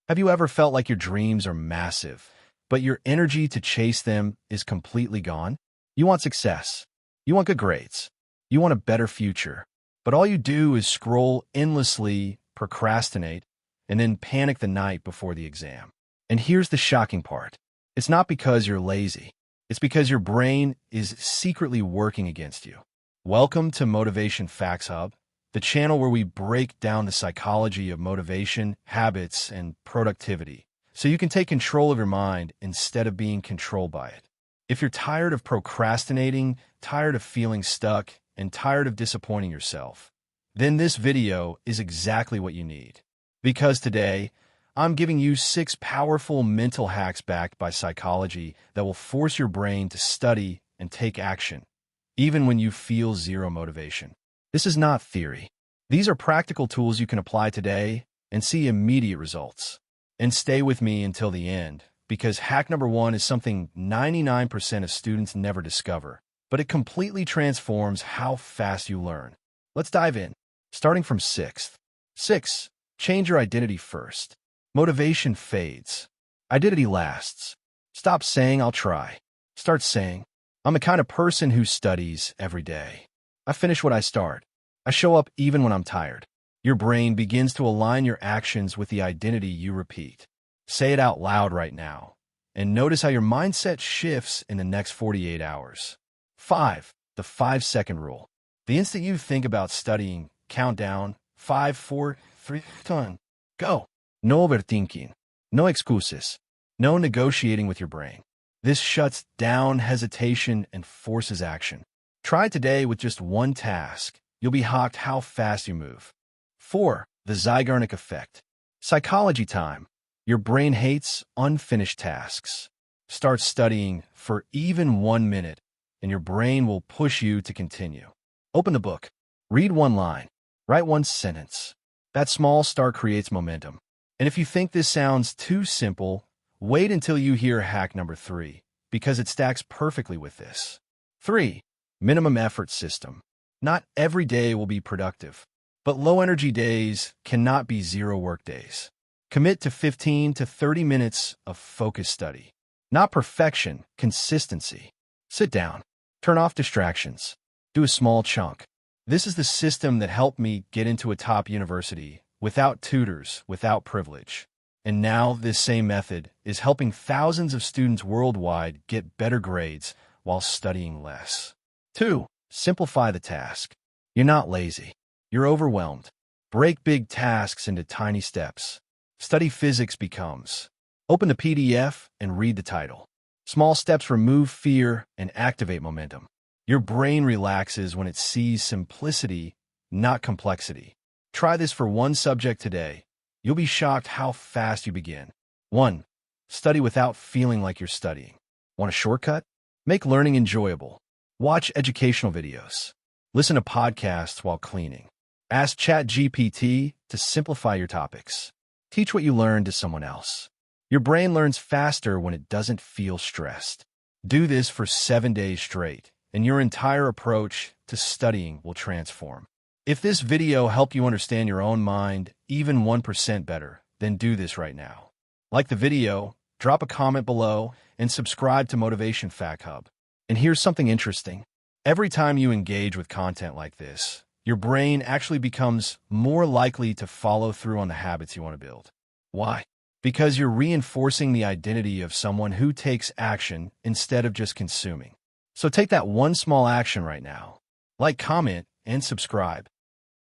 Have you ever felt like your dreams are massive, but your energy to chase them is completely gone? You want success. You want good grades. You want a better future. But all you do is scroll endlessly, procrastinate, and then panic the night before the exam. And here's the shocking part. It's not because you're lazy. It's because your brain is secretly working against you. Welcome to Motivation Facts Hub, the channel where we break down the psychology of motivation, habits, and productivity, so you can take control of your mind instead of being controlled by it. If you're tired of procrastinating, tired of feeling stuck, and tired of disappointing yourself, then this video is exactly what you need. Because today, I'm giving you 6 powerful mental hacks backed by psychology that will force your brain to study and take action, even when you feel zero motivation. This is not theory. These are practical tools you can apply today and see immediate results. And stay with me until the end, because hack number 1 is something 99% of students never discover, but it completely transforms how fast you learn. Let's dive in. Starting from 6th. 6. Change your identity first. Motivation fades. Identity lasts. Stop saying, "I'll try." Start saying, "I'm the kind of person who studies every day. I finish what I start. I show up even when I'm tired." Your brain begins to align your actions with the identity you repeat. Say it out loud right now, and notice how your mindset shifts in the next 48 hours. 5. The 5-second rule. The instant you think about studying, count down. 5, 4, 3, 2, go. No overthinking. No excuses. No negotiating with your brain. This shuts down hesitation and forces action. Try today with just one task. You'll be shocked how fast you move. 4. The Zeigarnik effect. Psychology time. Your brain hates unfinished tasks. Start studying for even 1 minute, and your brain will push you to continue. Open the book. Read one line. Write one sentence. That small start creates momentum. And if you think this sounds too simple, wait until you hear hack number 3, because it stacks perfectly with this. 3. Minimum effort system. Not every day will be productive, but low-energy days cannot be 0 work days. Commit to 15 to 30 minutes of focused study. Not perfection, consistency. Sit down. Turn off distractions. Do a small chunk. This is the system that helped me get into a top university without tutors, without privilege. And now this same method is helping thousands of students worldwide get better grades while studying less. 2. Simplify the task. You're not lazy. You're overwhelmed. Break big tasks into tiny steps. Study physics becomes. Open the PDF and read the title. Small steps remove fear and activate momentum. Your brain relaxes when it sees simplicity, not complexity. Try this for one subject today. You'll be shocked how fast you begin. 1. Study without feeling like you're studying. Want a shortcut? Make learning enjoyable. Watch educational videos. Listen to podcasts while cleaning. Ask ChatGPT to simplify your topics. Teach what you learned to someone else. Your brain learns faster when it doesn't feel stressed. Do this for 7 days straight, and your entire approach to studying will transform. If this video helped you understand your own mind even 1% better, then do this right now. Like the video, drop a comment below, and subscribe to Motivation Fact Hub. And here's something interesting. Every time you engage with content like this, your brain actually becomes more likely to follow through on the habits you want to build. Why? Because you're reinforcing the identity of someone who takes action instead of just consuming. So take that one small action right now. Like, comment, and subscribe.